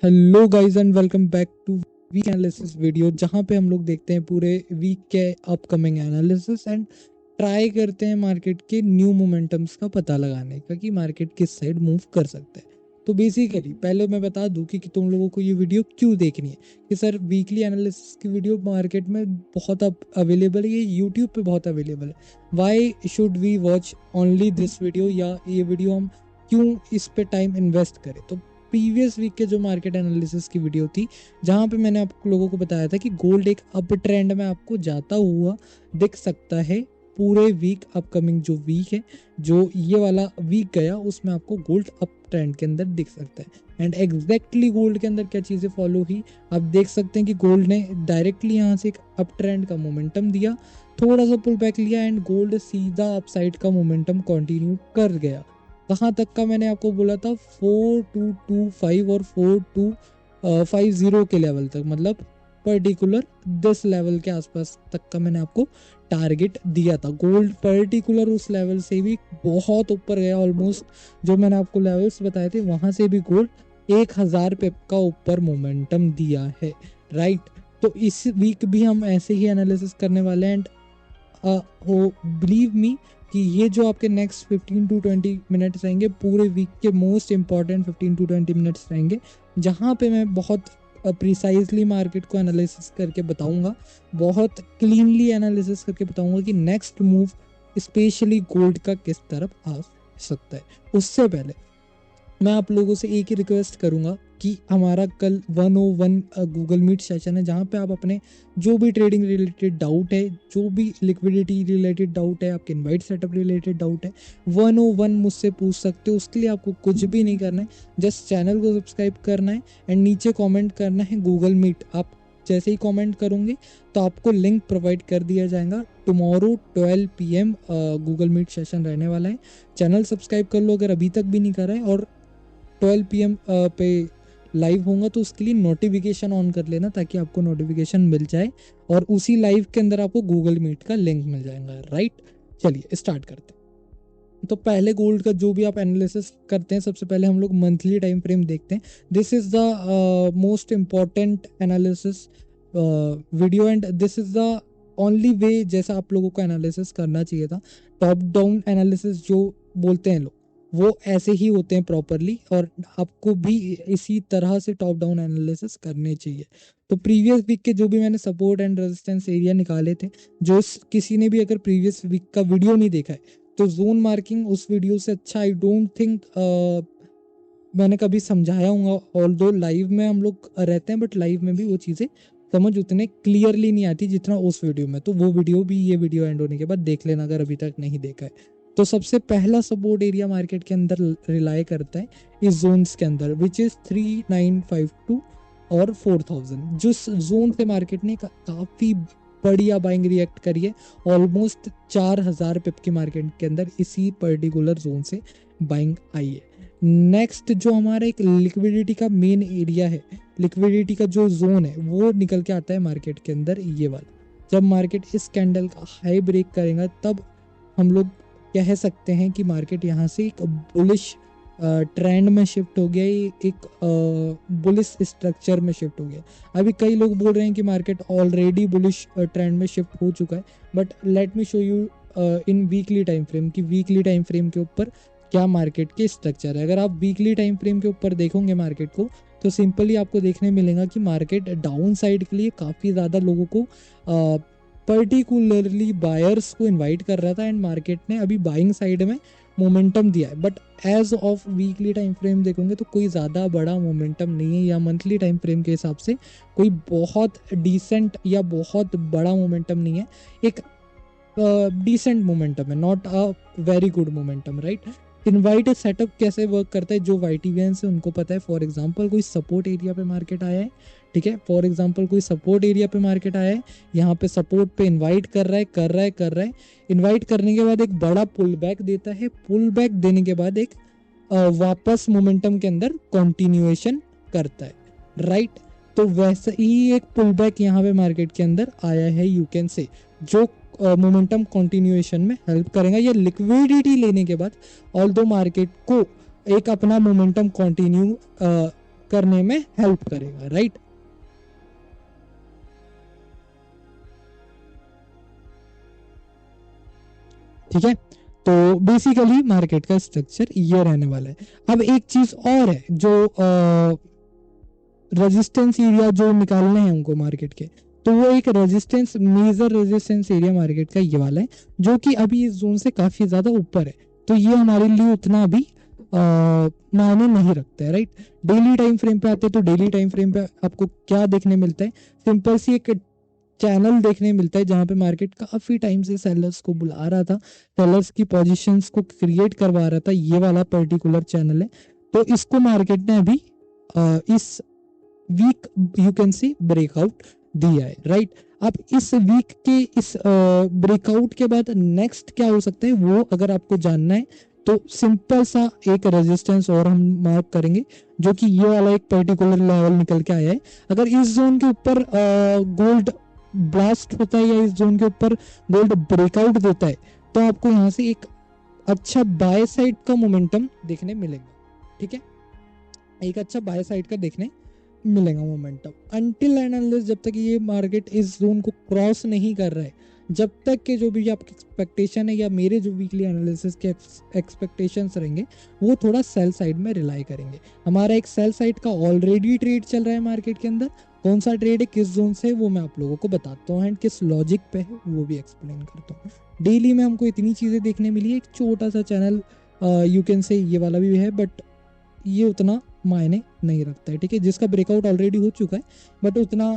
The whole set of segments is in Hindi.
Hello guys and welcome back to week analysis video, जहां पे हम लोग देखते हैं पूरे वीक के अपकमिंग एनालिसिस एंड ट्राई करते हैं मार्केट के न्यू मोमेंटम्स का पता लगाने का कि मार्केट किस साइड मूव कर सकता है। तो बेसिकली पहले मैं बता दूं कि तुम लोगों को ये वीडियो क्यों देखनी है। कि सर वीकली एनालिसिस की वीडियो मार्केट में बहुत अवेलेबल है, ये यूट्यूब पे बहुत अवेलेबल है। Why should we watch only this video, या ये वीडियो हम क्यों इस पे टाइम इन्वेस्ट करें। तो प्रीवियस वीक के जो मार्केट एनालिसिस की वीडियो थी, जहां पे मैंने आप लोगों को बताया था कि गोल्ड एक अप ट्रेंड में आपको जाता हुआ दिख सकता है पूरे वीक। अपकमिंग जो वीक है, जो ये वाला वीक गया, उसमें आपको गोल्ड अप ट्रेंड के अंदर दिख सकता है। एंड एग्जैक्टली गोल्ड के अंदर क्या चीज़ें फॉलो हुई, आप देख सकते हैं कि गोल्ड ने डायरेक्टली यहाँ से एक अप ट्रेंड का मोमेंटम दिया, थोड़ा सा पुल बैक लिया एंड गोल्ड सीधा अपसाइड का मोमेंटम कंटिन्यू कर गया। कहाँ तक का मैंने आपको बोला था, 4225 और 4250 के लेवल तक, मतलब पर्टिकुलर 10 लेवल के आसपास तक का मैंने आपको टारगेट दिया था। गोल्ड पर्टिकुलर उस लेवल से भी बहुत ऊपर गया, ऑलमोस्ट जो मैंने आपको लेवल्स बताए थे वहां से भी गोल्ड 1000 पिप का ऊपर मोमेंटम दिया है, राइट। तो इस वीक भी हम ऐसे ही एनालिसिस करने वाले हैं। एंड हो बिलीव मी कि ये जो आपके नेक्स्ट 15 टू 20 मिनट्स रहेंगे, पूरे वीक के मोस्ट इंपॉर्टेंट 15 टू 20 मिनट्स रहेंगे, जहाँ पे मैं बहुत प्रिसाइजली मार्केट को एनालिसिस करके बताऊंगा, बहुत क्लीनली एनालिसिस करके बताऊंगा कि नेक्स्ट मूव स्पेशली गोल्ड का किस तरफ आ सकता है। उससे पहले मैं आप लोगों से एक ही रिक्वेस्ट करूंगा कि हमारा कल 101 गूगल मीट सेशन है, जहां पे आप अपने जो भी ट्रेडिंग रिलेटेड डाउट है, जो भी लिक्विडिटी रिलेटेड डाउट है, आपके इनवाइट सेटअप रिलेटेड डाउट है, 101 मुझसे पूछ सकते हो। उसके लिए आपको कुछ भी नहीं करना है, जस्ट चैनल को सब्सक्राइब करना है एंड नीचे कॉमेंट करना है गूगल मीट। आप जैसे ही कमेंट करोगे तो आपको लिंक प्रोवाइड कर दिया जाएगा। Tomorrow 12 PM Google meet session रहने वाला है। चैनल सब्सक्राइब कर लो अगर अभी तक भी नहीं करा है, और 12 PM पे लाइव होगा, तो उसके लिए नोटिफिकेशन ऑन कर लेना ताकि आपको नोटिफिकेशन मिल जाए और उसी लाइव के अंदर आपको गूगल मीट का लिंक मिल जाएगा, राइट। चलिए स्टार्ट करते हैं। तो पहले गोल्ड का जो भी आप एनालिसिस करते हैं, सबसे पहले हम लोग मंथली टाइम फ्रेम देखते हैं। This is the most important analysis video and this is the only way जैसा आप लोगों को एनालिसिस करना चाहिए था। टॉप डाउन एनालिसिस जो बोलते हैं लोग, वो ऐसे ही होते हैं प्रॉपरली, और आपको भी इसी तरह से टॉप डाउन एनालिसिस करने चाहिए। तो प्रीवियस वीक के जो भी मैंने सपोर्ट एंड रेजिस्टेंस एरिया निकाले थे, जो किसी ने भी अगर प्रीवियस वीक का वीडियो नहीं देखा है, तो जोन मार्किंग उस वीडियो से अच्छा आई डोंट थिंक मैंने कभी समझाया हूँ। ऑल्दो लाइव में हम लोग रहते हैं, बट लाइव में भी वो चीज़ें समझ उतने क्लियरली नहीं आती जितना उस वीडियो में। तो वो वीडियो भी ये वीडियो एंड होने के बाद देख लेना अगर अभी तक नहीं देखा है। तो सबसे पहला सपोर्ट एरिया मार्केट के अंदर रिलाई करता है इस जोन्स के अंदर, विच इज 3952 और 4000। जिस जोन से मार्केट ने काफ़ी बढ़िया बाइंग रिएक्ट करी है, ऑलमोस्ट 4000 पिप की मार्केट के अंदर इसी पर्टिकुलर जोन से बाइंग आई है। नेक्स्ट जो हमारा एक लिक्विडिटी का मेन एरिया है, लिक्विडिटी का जो जोन है, वो निकल के आता है मार्केट के अंदर ये वाला। जब मार्केट इस कैंडल का हाई ब्रेक करेगा, तब हम लोग कह सकते हैं कि मार्केट यहाँ से एक बुलिश ट्रेंड में शिफ्ट हो गया, एक बुलिश स्ट्रक्चर में शिफ्ट हो गया। अभी कई लोग बोल रहे हैं कि मार्केट ऑलरेडी बुलिश ट्रेंड में शिफ्ट हो चुका है, but let me show you in weekly time frame कि वीकली टाइम फ्रेम के ऊपर क्या मार्केट के स्ट्रक्चर है। अगर आप वीकली टाइम फ्रेम के ऊपर देखोगे मार्केट को, तो सिंपली आपको देखने मिलेगा कि मार्केट डाउन साइड के लिए काफ़ी ज़्यादा लोगों को पर्टिकुलरली बायर्स को इनवाइट कर रहा था, एंड मार्केट ने अभी बाइंग साइड में मोमेंटम दिया है। But as of weekly time frame देखोगे तो कोई ज़्यादा बड़ा मोमेंटम नहीं है, या मंथली टाइम फ्रेम के हिसाब से कोई बहुत डिसेंट या बहुत बड़ा मोमेंटम नहीं है। एक डिसेंट मोमेंटम है, not a very good momentum, right. Invite setup कैसे वर्क करता है, जो वाईटीवियंस है उनको पता है। फॉर एग्जांपल कोई सपोर्ट एरिया पे मार्केट आया है, ठीक है, फॉर एग्जांपल कोई सपोर्ट एरिया पे मार्केट आया है, यहाँ पे सपोर्ट पे इनवाइट कर रहा है। इनवाइट करने के बाद एक बड़ा पुल बैक देता है, पुल बैक देने के बाद एक वापस मोमेंटम के अंदर कंटिन्यूएशन करता है, राइट। तो वैसे ही एक पुल बैक यहाँ पे मार्केट के अंदर आया है, यू कैन से, जो मोमेंटम कंटिन्यूएशन में हेल्प करेगा। ये लिक्विडिटी लेने के बाद ऑल्दो मार्केट को एक अपना मोमेंटम कंटिन्यू करने में हेल्प करेगा, राइट। ठीक है, तो बेसिकली मार्केट का स्ट्रक्चर ये रहने वाला है। अब एक चीज और है जो रेजिस्टेंस एरिया जो निकालने हैं उनको मार्केट के, तो वो एक resistance, major resistance area market का ये वाला है, जो कि अभी इस जोन से काफी ज्यादा ऊपर है। तो ये हमारे लिए उतना अभी मायने नहीं रखता है, राइट। डेली टाइम फ्रेम पे आते हैं, तो डेली टाइम फ्रेम पे आपको क्या देखने मिलता है? सिंपल सी एक चैनल देखने मिलता है जहां पे मार्केट काफी टाइम से सेलर्स को बुला रहा था, सेलर्स की पोजीशंस को क्रिएट करवा रहा था। ये वाला पर्टिकुलर चैनल है, तो इसको मार्केट ने अभी इस week you can see breakout दिया है, राइट। अब इस वीक के इस ब्रेकआउट के बाद नेक्स्ट क्या हो सकता है वो अगर आपको जानना है, तो सिंपल सा एक रेजिस्टेंस और हम मार्क करेंगे, जो कि ये वाला एक पर्टिकुलर लेवल निकल के आया है। अगर इस जोन के ऊपर गोल्ड ब्लास्ट होता है या इस जोन के ऊपर गोल्ड ब्रेकआउट देता है, तो आपको यहाँ से एक अच्छा बाय साइड का मोमेंटम देखने मिलेगा, ठीक है। एक अच्छा बाय साइड का देखने मिलेगा मोमेंटम। अनटिल एंड अनलेस जब तक ये मार्केट इस जोन को क्रॉस नहीं कर रहा है, जब तक के जो भी आपकी एक्सपेक्टेशन है या मेरे जो वीकली एनालिसिस के एक्सपेक्टेशंस रहेंगे, वो थोड़ा सेल साइड में रिलाई करेंगे। हमारा एक सेल साइड का ऑलरेडी ट्रेड चल रहा है मार्केट के अंदर। कौन सा ट्रेड है, किस जोन से, वो मैं आप लोगों को बताता हूँ, एंड किस लॉजिक पे है वो भी एक्सप्लेन करता हूँ। डेली में हमको इतनी चीज़ें देखने मिली है। एक छोटा सा चैनल यू कैन से ये वाला भी है, बट ये उतना मायने नहीं रखता है, ठीक है। जिसका ब्रेकआउट ऑलरेडी हो चुका है, बट उतना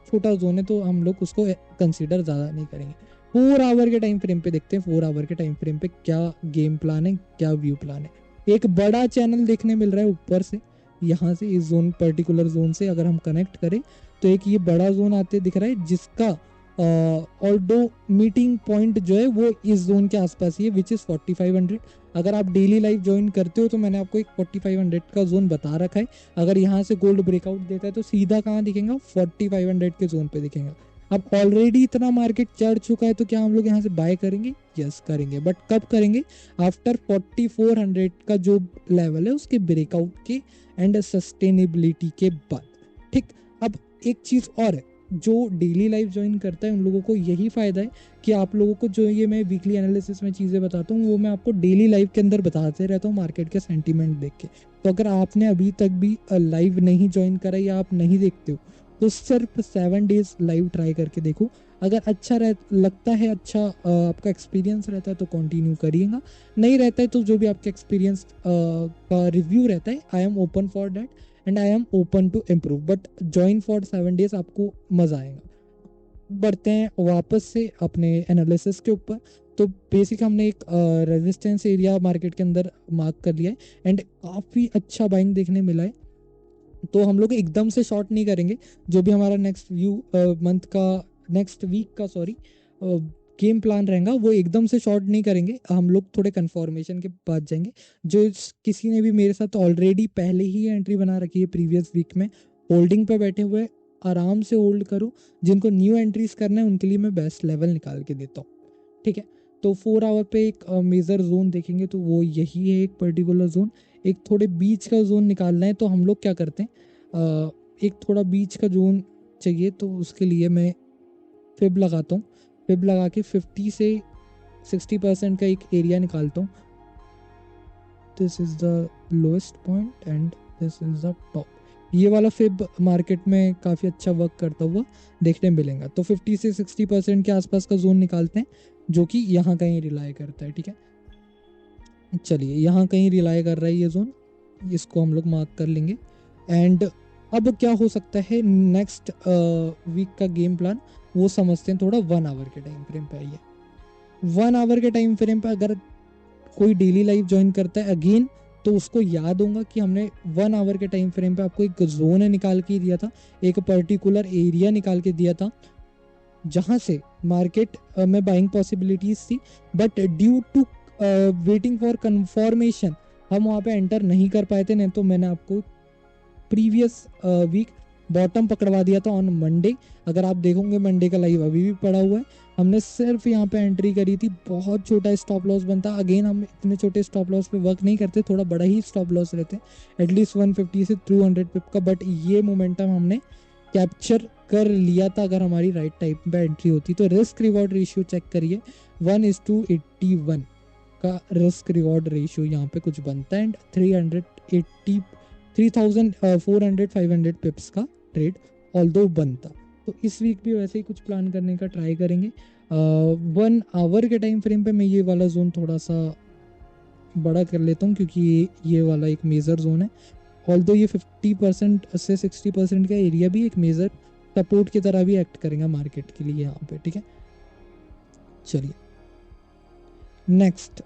छोटा जोन है, तो हम लोग उसको कंसीडर ज़्यादा नहीं करेंगे। 4 आवर के टाइम फ्रेम पे देखते हैं, 4 आवर के टाइम फ्रेम पे क्या गेम प्लान है, क्या व्यू प्लान है। एक बड़ा चैनल देखने मिल रहा है ऊपर से, यहाँ से इस जोन, पर्टिकुलर जोन से अगर हम कनेक्ट करें, तो एक ये बड़ा जोन आते दिख रहा है, जिसका ऑल्दो मीटिंग पॉइंट जो है वो इस जोन के आसपास ही है, विच इज़ 4500। अगर आप डेली लाइव ज्वाइन करते हो तो मैंने आपको एक 4500 का जोन बता रखा है। अगर यहाँ से गोल्ड ब्रेकआउट देता है तो सीधा कहाँ दिखेगा? 4500 के जोन पे दिखेगा। अब ऑलरेडी इतना मार्केट चढ़ चुका है, तो क्या हम लोग यहाँ से बाय करेंगे? यस करेंगे, बट कब करेंगे? आफ्टर 4400 का जो लेवल है उसके ब्रेकआउट के एंड सस्टेनेबिलिटी के बाद, ठीक। अब एक चीज़ और है, जो डेली लाइफ ज्वाइन करता है उन लोगों को यही फ़ायदा है कि आप लोगों को जो ये मैं वीकली एनालिसिस में चीज़ें बताता हूँ, वो मैं आपको डेली लाइफ के अंदर बताते रहता हूँ मार्केट के सेंटीमेंट देख के। तो अगर आपने अभी तक भी लाइव नहीं ज्वाइन करा या आप नहीं देखते हो, तो सिर्फ 7 डेज लाइव ट्राई करके देखो। अगर अच्छा लगता है, अच्छा आपका एक्सपीरियंस रहता है तो कंटिन्यू करिएगा। नहीं रहता है तो जो भी आपका एक्सपीरियंस का रिव्यू रहता है, I am open for that and I am open to improve, but join for 7 days, आपको मज़ा आएगा। बढ़ते हैं वापस से अपने एनालिसिस के ऊपर। तो बेसिक हमने एक रेजिस्टेंस एरिया मार्केट के अंदर मार्क कर लिया है एंड काफ़ी अच्छा बाइंग देखने मिला है। तो हम लोग एकदम से शॉर्ट नहीं करेंगे। जो भी हमारा नेक्स्ट मंथ का, नेक्स्ट वीक का सॉरी गेम प्लान रहेगा, वो एकदम से शॉर्ट नहीं करेंगे। हम लोग थोड़े कंफर्मेशन के बाद जाएंगे। जो किसी ने भी मेरे साथ ऑलरेडी पहले ही एंट्री बना रखी है प्रीवियस वीक में, होल्डिंग पे बैठे हुए, आराम से होल्ड करो। जिनको न्यू एंट्रीज करना है उनके लिए मैं बेस्ट लेवल निकाल के देता हूँ, ठीक है। तो 4 आवर पे एक मेजर जोन देखेंगे तो वो यही है, एक पर्टिकुलर जोन। एक थोड़े बीच का जोन निकालना है तो हम लोग क्या करते हैं, एक थोड़ा बीच का जोन चाहिए, तो उसके लिए मैं फिब लगाता हूँ। फिब लगा के 50 से 60% का एक एरिया निकालता हूँ। This is the lowest point and this is the top. ये वाला फिब मार्केट में काफ़ी अच्छा वर्क करता हुआ देखने मिलेगा। तो 50 से 60% के आसपास का जोन निकालते हैं, जो कि यहाँ कहीं रिलाई करता है, ठीक है। चलिए, यहाँ कहीं रिलाई कर रहा है ये जोन, इसको हम लोग मार्क कर लेंगे। एंड अब क्या हो सकता है नेक्स्ट वीक का गेम प्लान, वो समझते हैं थोड़ा 1 आवर के टाइम फ्रेम पे आइए। 1 आवर के टाइम फ्रेम पे अगर कोई डेली लाइफ ज्वाइन करता है अगेन, तो उसको याद होगा कि हमने 1 आवर के टाइम फ्रेम पे आपको एक जोन निकाल के दिया था, एक पर्टिकुलर एरिया निकाल के दिया था, जहाँ से मार्केट में बाइंग पॉसिबिलिटीज थी, but due to waiting for confirmation हम वहाँ पे एंटर नहीं कर पाए थे। नहीं तो मैंने आपको प्रीवियस वीक बॉटम पकड़वा दिया था ऑन मंडे। अगर आप देखोगे मंडे का लाइव अभी भी पड़ा हुआ है, हमने सिर्फ यहाँ पे एंट्री करी थी, बहुत छोटा स्टॉप लॉस बनता। अगेन हम इतने छोटे स्टॉप लॉस पे वर्क नहीं करते, थोड़ा बड़ा ही स्टॉप लॉस रहते हैं, एटलीस्ट 150 से 200 पिप का। बट ये मोमेंटम हमने कैप्चर कर लिया था अगर हमारी राइट टाइम पे एंट्री होती। तो रिस्क रिवॉर्ड रेशियो चेक करिए, 1:81 का रिस्क रिवॉर्ड रेशियो यहाँ पे कुछ बनता है, एंड 3,400-500 पिप्स का ट्रेड ऑल्दो बनता। तो इस वीक भी वैसे ही कुछ प्लान करने का ट्राई करेंगे। 1 आवर के टाइम फ्रेम पे मैं ये वाला जोन थोड़ा सा बड़ा कर लेता हूँ, क्योंकि ये वाला एक मेजर जोन है। ऑल्दो ये 50% से 60% का एरिया भी एक मेजर सपोर्ट की तरह भी एक्ट करेगा मार्केट के लिए यहाँ पे, ठीक है। चलिए नेक्स्ट,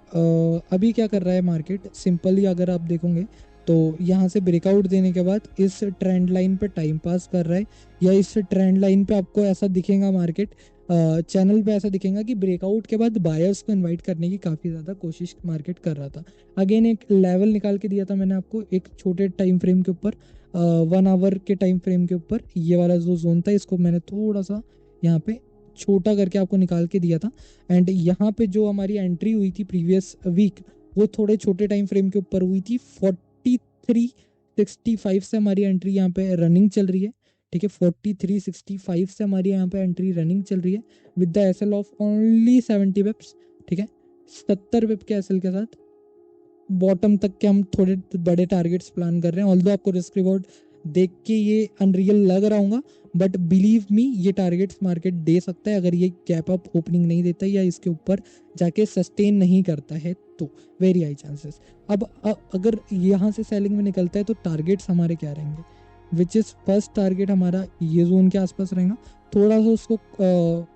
अभी क्या कर रहा है मार्केट, सिंपली अगर आप देखोगे तो यहाँ से ब्रेकआउट देने के बाद इस ट्रेंड लाइन पे टाइम पास कर रहा है, या इस ट्रेंड लाइन पे आपको ऐसा दिखेगा मार्केट चैनल पे ऐसा दिखेगा कि ब्रेकआउट के बाद बायर्स को इनवाइट करने की काफ़ी ज़्यादा कोशिश मार्केट कर रहा था। अगेन एक लेवल निकाल के दिया था मैंने आपको एक छोटे टाइम फ्रेम के ऊपर, 1 आवर के टाइम फ्रेम के ऊपर। ये वाला जो जोन था इसको मैंने थोड़ा सा यहाँ पे छोटा करके आपको निकाल के दिया था। एंड यहाँ पे जो हमारी एंट्री हुई थी प्रीवियस वीक, वो थोड़े छोटे टाइम फ्रेम के ऊपर हुई थी। 4365 से हमारी एंट्री यहाँ पे रनिंग चल रही है, ठीक है। 4365 से हमारी यहाँ पे एंट्री रनिंग चल रही है with the SL of only 70 pips, ठीक है। 70 पिप के एसएल के साथ बॉटम तक के हम थोड़े बड़े टारगेट्स प्लान कर रहे हैं। ऑल्दो आपको रिस्क रिवॉर्ड देख के ये अनरियल लग रहा होगा, बट बिलीव मी ये टारगेट्स मार्केट दे सकता है अगर ये गैप अप ओपनिंग नहीं देता या इसके ऊपर जाके सस्टेन नहीं करता है तो वेरी हाई चांसेस। अब अगर यहाँ से सेलिंग में निकलता है तो टारगेट्स हमारे क्या रहेंगे, विच इज़ फर्स्ट टारगेट हमारा ये जोन के आसपास रहेगा। थोड़ा सा उसको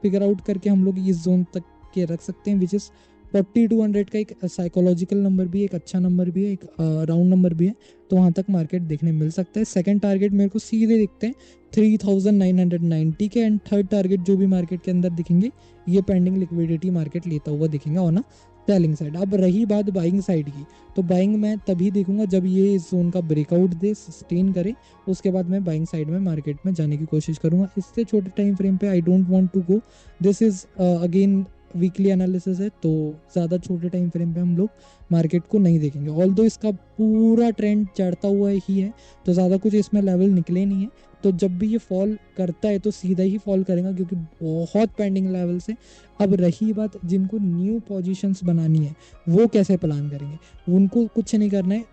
फिगर आउट करके हम लोग इस जोन तक के रख सकते हैं, विच इज़ 4200 का एक साइकोलॉजिकल नंबर भी है, एक अच्छा नंबर भी है, एक राउंड नंबर भी है, तो वहाँ तक मार्केट देखने मिल सकता है। सेकंड टारगेट मेरे को सीधे दिखते हैं 3990 के, एंड थर्ड टारगेट जो भी मार्केट के अंदर दिखेंगे ये पेंडिंग लिक्विडिटी मार्केट लेता हुआ दिखेगा और ना सेलिंग साइड। अब रही बात बाइंग साइड की, तो बाइंग मैं तभी देखूंगा जब ये इस जोन का ब्रेकआउट दे, सस्टेन करे, उसके बाद मैं बाइंग साइड में मार्केट में जाने की कोशिश करूंगा। इससे छोटे टाइम फ्रेम पे I don't want to go, this is again weekly analysis है, तो ज़्यादा छोटे टाइम फ्रेम पे हम लोग मार्केट को नहीं देखेंगे। ऑल्दो इसका पूरा ट्रेंड चढ़ता हुआ ही है, तो ज़्यादा कुछ इसमें लेवल निकले नहीं है। तो जब भी ये फॉल करता है तो सीधा ही फॉल करेगा, क्योंकि बहुत पेंडिंग लेवल से। अब रही बात जिनको न्यू पोजीशंस बनानी है वो कैसे प्लान करेंगे, उनको कुछ नहीं करना है,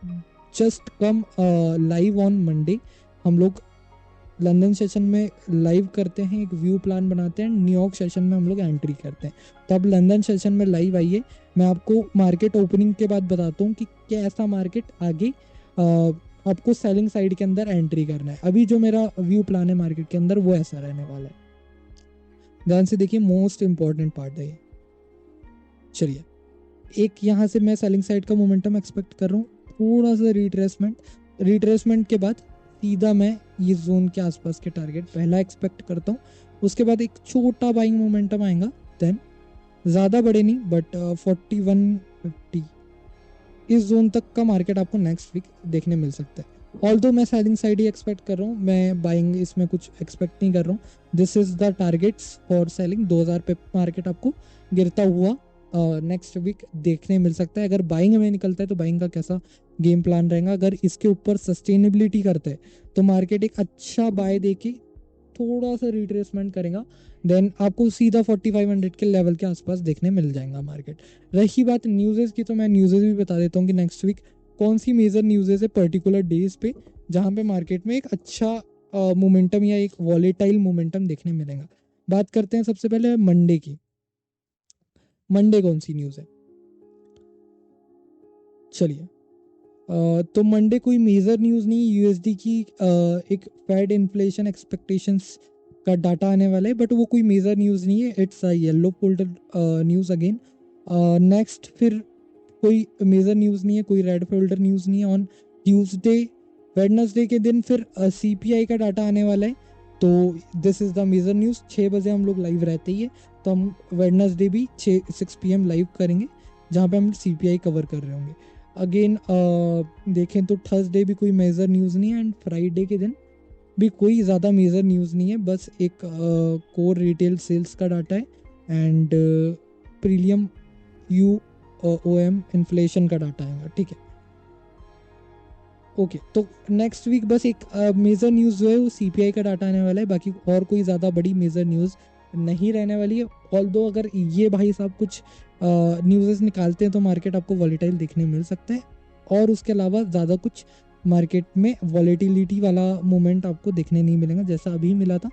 just come live on Monday. हम लोग लंदन सेशन में लाइव करते हैं, एक व्यू प्लान बनाते हैं, न्यूयॉर्क सेशन में हम लोग एंट्री करते हैं। तो अब लंदन सेशन में लाइव आइए, मैं आपको मार्केट ओपनिंग के बाद बताता हूँ कि कैसा मार्केट आगे आपको सेलिंग साइड के अंदर एंट्री करना है। अभी जो मेरा व्यू प्लान है मार्केट के अंदर वो ऐसा रहने वाला है, ध्यान से देखिए, मोस्ट इंपॉर्टेंट पार्ट है ये। चलिए, एक यहाँ से मैं सेलिंग साइड का मोमेंटम एक्सपेक्ट कर रहा हूँ, थोड़ा सा रिट्रेसमेंट के बाद सीधा मैं ये जोन के आसपास के टारगेट पहला एक्सपेक्ट करता हूँ। उसके बाद एक छोटा बाइंग मोमेंटम आएगा, देन ज़्यादा बड़े नहीं बट 4150 इस जोन तक का मार्केट आपको नेक्स्ट वीक देखने मिल सकता है। ऑल्दो मैं सेलिंग साइड ही एक्सपेक्ट कर रहा हूँ, मैं बाइंग इसमें कुछ एक्सपेक्ट नहीं कर रहा हूँ। This is the targets for selling. 2000 पे मार्केट आपको गिरता हुआ नेक्स्ट वीक देखने मिल सकता है। अगर बाइंग में निकलता है तो बाइंग का कैसा गेम प्लान रहेगा, अगर इसके ऊपर सस्टेनेबिलिटी करता है तो मार्केट एक अच्छा बाय देके थोड़ा सा रिट्रेसमेंट करेगा, देन आपको सीधा 4500 के लेवल के आसपास देखने मिल जाएगा मार्केट। रही बात न्यूज़ेस की, तो मैं न्यूज़ेस भी बता देता हूँ कि नेक्स्ट वीक कौन सी मेजर न्यूज़ेस है पर्टिकुलर डेज पे जहाँ पे मार्केट में एक अच्छा मोमेंटम या एक वॉलेटाइल मोमेंटम देखने मिलेगा। बात करते हैं सबसे पहले मंडे की। मंडे कौन सी न्यूज़ है, चलिए तो मंडे कोई मेजर न्यूज़ नहीं, यूएसडी की एक फेड इन्फ्लेशन एक्सपेक्टेशंस का डाटा आने वाला है, बट वो कोई मेजर न्यूज़ नहीं है, it's a yellow folder news again. Next फिर कोई मेजर न्यूज़ नहीं है, कोई रेड फोल्डर न्यूज़ नहीं है। ऑन ट्यूसडे वेडनेसडे के दिन फिर सीपीआई का डाटा आने वाला है, तो this is the major news. 6 बजे हम लोग लाइव रहते ही है, तो हम वेडनेसडे भी 6 PM लाइव करेंगे जहाँ पे हम सीपीआई कवर कर रहे होंगे। अगेन देखें तो थर्सडे भी कोई मेजर न्यूज़ नहीं है, एंड फ्राइडे के दिन भी कोई ज़्यादा मेजर न्यूज़ नहीं है, बस एक कोर रिटेल सेल्स का डाटा है and prelim U O M inflation का डाटा आएगा, ठीक है। ओके, तो नेक्स्ट वीक बस एक मेजर न्यूज़ जो है वो सीपीआई का डाटा आने वाला है, बाकी और कोई ज़्यादा बड़ी मेजर न्यूज़ नहीं रहने वाली है। ऑल्दो अगर ये भाई साहब कुछ न्यूज़ निकालते हैं तो मार्केट आपको वॉलेटाइल देखने मिल सकता है, और उसके अलावा ज़्यादा कुछ मार्केट में वॉलेटिलिटी वाला मोमेंट आपको देखने नहीं मिलेगा जैसा अभी मिला था।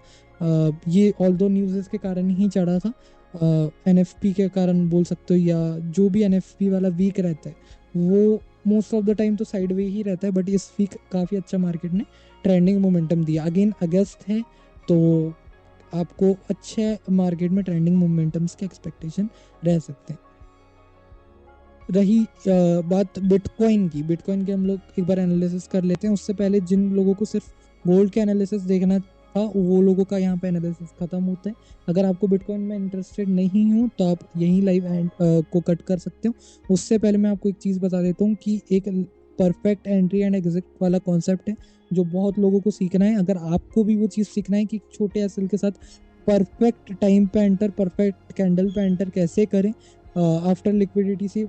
ये ऑल्दो न्यूज़ के कारण ही चढ़ा था, एनएफपी के कारण बोल सकते हो, या जो भी एनएफपी वाला वीक रहता है वो मोस्ट ऑफ द टाइम तो साइडवे ही रहता है, बट इस वीक काफ़ी अच्छा मार्केट ने ट्रेंडिंग मोमेंटम दिया। अगेन अगस्त है तो आपको अच्छे मार्केट में ट्रेंडिंग मोमेंटम्स के एक्सपेक्टेशन रह सकते हैं। रही बात बिटकॉइन की, बिटकॉइन के हम लोग एक बार एनालिसिस कर लेते हैं। उससे पहले जिन लोगों को सिर्फ गोल्ड के एनालिसिस देखना था वो लोगों का यहाँ पे एनालिसिस खत्म होता है। अगर आपको बिटकॉइन में इंटरेस्टेड नहीं हो तो आप यहीं लाइव को कट कर सकते हो। उससे पहले मैं आपको एक चीज़ बता देता हूँ कि एक परफेक्ट एंट्री एंड एग्जिट वाला कॉन्सेप्ट है जो बहुत लोगों को सीखना है। अगर आपको भी वो चीज़ सीखना है कि छोटे एसएल के साथ परफेक्ट टाइम पे एंटर, परफेक्ट कैंडल पे एंटर कैसे करें आफ्टर लिक्विडिटी से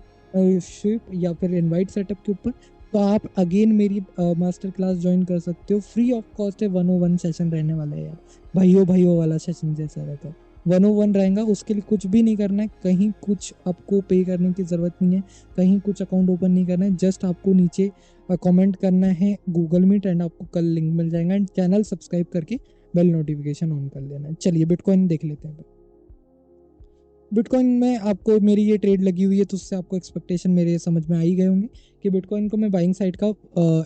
शिप या फिर इनवाइट सेटअप के ऊपर, तो आप अगेन मेरी मास्टर क्लास ज्वाइन कर सकते हो। फ्री ऑफ कॉस्ट है, 101 सेशन रहने वाला है यार, भाइयों वाला सेशन जैसा रहता है, 101 रहेगा। उसके लिए कुछ भी नहीं करना है, कहीं कुछ आपको पे करने की ज़रूरत नहीं है, कहीं कुछ अकाउंट ओपन नहीं करना है, जस्ट आपको नीचे कमेंट करना है गूगल मीट एंड आपको कल लिंक मिल जाएगा, एंड चैनल सब्सक्राइब करके बेल नोटिफिकेशन ऑन कर लेना है। चलिए बिटकॉइन देख लेते हैं। बिटकॉइन में आपको मेरी ये ट्रेड लगी हुई है तो उससे आपको एक्सपेक्टेशन मेरे समझ में आ ही गए होंगे कि बिटकॉइन को मैं बाइंग साइड का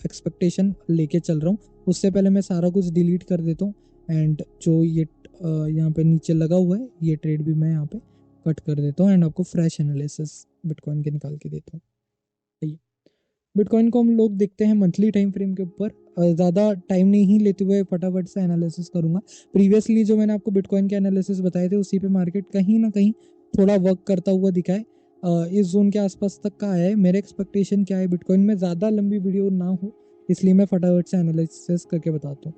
एक्सपेक्टेशन लेके चल रहा हूँ। उससे पहले मैं सारा कुछ डिलीट कर देता हूँ एंड जो ये यहाँ पे नीचे लगा हुआ है ये ट्रेड भी मैं यहाँ पे कट कर देता हूँ एंड आपको फ्रेश एनालिसिस बिटकॉइन के निकाल के देता हूँ। बिटकॉइन को हम लोग देखते हैं मंथली टाइम फ्रेम के ऊपर। ज़्यादा टाइम नहीं लेते हुए फटाफट से एनालिसिस करूंगा। प्रीवियसली जो मैंने आपको बिटकॉइन के एनालिसिस बताए थे उसी पे मार्केट कहीं ना कहीं थोड़ा वर्क करता हुआ दिखा है, इस जोन के आसपास तक का आया है। मेरे एक्सपेक्टेशन क्या है बिटकॉइन में, ज़्यादा लंबी वीडियो ना हो इसलिए मैं फटाफट से एनालिसिस करके बताता हूँ।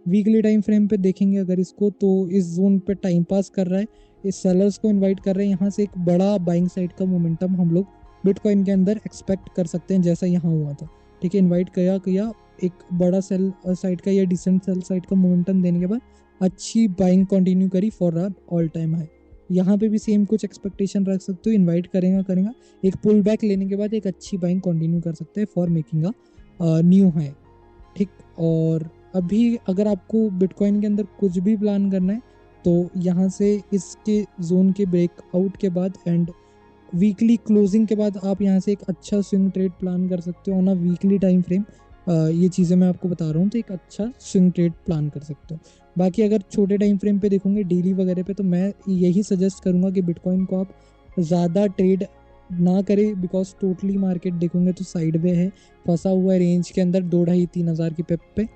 वीकली टाइम फ्रेम पे देखेंगे अगर इसको, तो इस जोन पे टाइम पास कर रहा है, इस सेलर्स को इन्वाइट कर रहे हैं, यहाँ से एक बड़ा बाइंग साइड का मोमेंटम हम लोग बिटकॉइन के अंदर एक्सपेक्ट कर सकते हैं जैसा यहाँ हुआ था, ठीक है। इनवाइट किया एक बड़ा सेल साइड का या डिसेंट सेल साइड का मोमेंटम देने के बाद अच्छी बाइंग कंटिन्यू करी for our all time high. यहाँ पे भी सेम कुछ एक्सपेक्टेशन रख सकते हो, इनवाइट करेगा एक पुल बैक लेने के बाद एक अच्छी बाइंग कंटिन्यू कर सकते हैं for making a new high, ठीक। और अभी अगर आपको बिटकॉइन के अंदर कुछ भी प्लान करना है तो यहाँ से इसके जोन के ब्रेकआउट के बाद एंड वीकली क्लोजिंग के बाद आप यहाँ से एक अच्छा स्विंग ट्रेड प्लान कर सकते हो on a weekly time frame. ये चीज़ें मैं आपको बता रहा हूँ तो एक अच्छा स्विंग ट्रेड प्लान कर सकते हो। बाकी अगर छोटे टाइम फ्रेम पे देखोगे डेली वगैरह पे, तो मैं यही सजेस्ट करूँगा कि बिटकॉइन को आप ज़्यादा ट्रेड ना करें, बिकॉज टोटली मार्केट देखोगे तो साइड में है, फंसा हुआ है रेंज के अंदर 2,500-3,000 की पेप पे,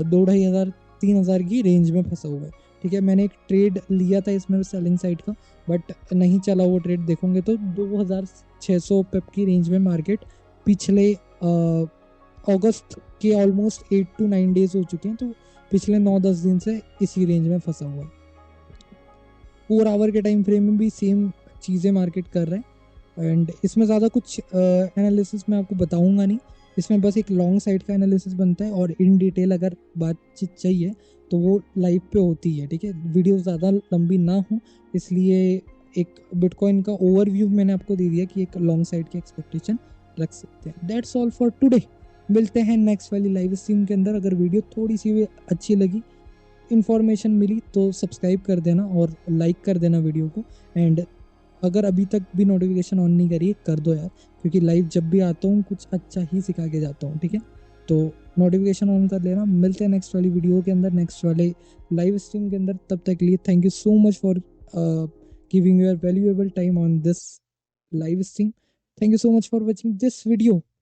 2,500-3,000 की रेंज में फंसा हुआ है, ठीक है। मैंने एक ट्रेड लिया था इसमें सेलिंग साइड का, बट नहीं चला वो ट्रेड। देखोगे तो 2,600 पेप की रेंज में मार्केट पिछले अगस्त के ऑलमोस्ट 8 to 9 डेज हो चुके हैं, तो पिछले 9-10 दिन से इसी रेंज में फंसा हुआ है। 4 आवर के टाइम फ्रेम में भी सेम चीज़ें मार्केट कर रहे हैं एंड इसमें ज़्यादा कुछ एनालिसिस मैं आपको बताऊंगा नहीं, इसमें बस एक लॉन्ग साइड का एनालिसिस बनता है और इन डिटेल अगर बातचीत चाहिए तो वो लाइव पे होती है, ठीक है। वीडियो ज़्यादा लंबी ना हो इसलिए एक बिटकॉइन का ओवरव्यू मैंने आपको दे दिया कि एक लॉन्ग साइड की एक्सपेक्टेशन रख सकते हैं। That's all for today. मिलते हैं नेक्स्ट वाली लाइव स्ट्रीम के अंदर। अगर वीडियो थोड़ी सी भी अच्छी लगी, इन्फॉर्मेशन मिली तो सब्सक्राइब कर देना और लाइक कर देना वीडियो को, एंड अगर अभी तक भी नोटिफिकेशन ऑन नहीं करी कर दो यार, क्योंकि लाइव जब भी आता हूँ कुछ अच्छा ही सिखा के जाता हूँ, ठीक है। तो नोटिफिकेशन ऑन कर लेना। मिलते हैं नेक्स्ट वाली वीडियो के अंदर, नेक्स्ट वाले लाइव स्ट्रीम के अंदर। तब तक के लिए thank you so much for giving your valuable time on this live stream. Thank you so much for watching this video.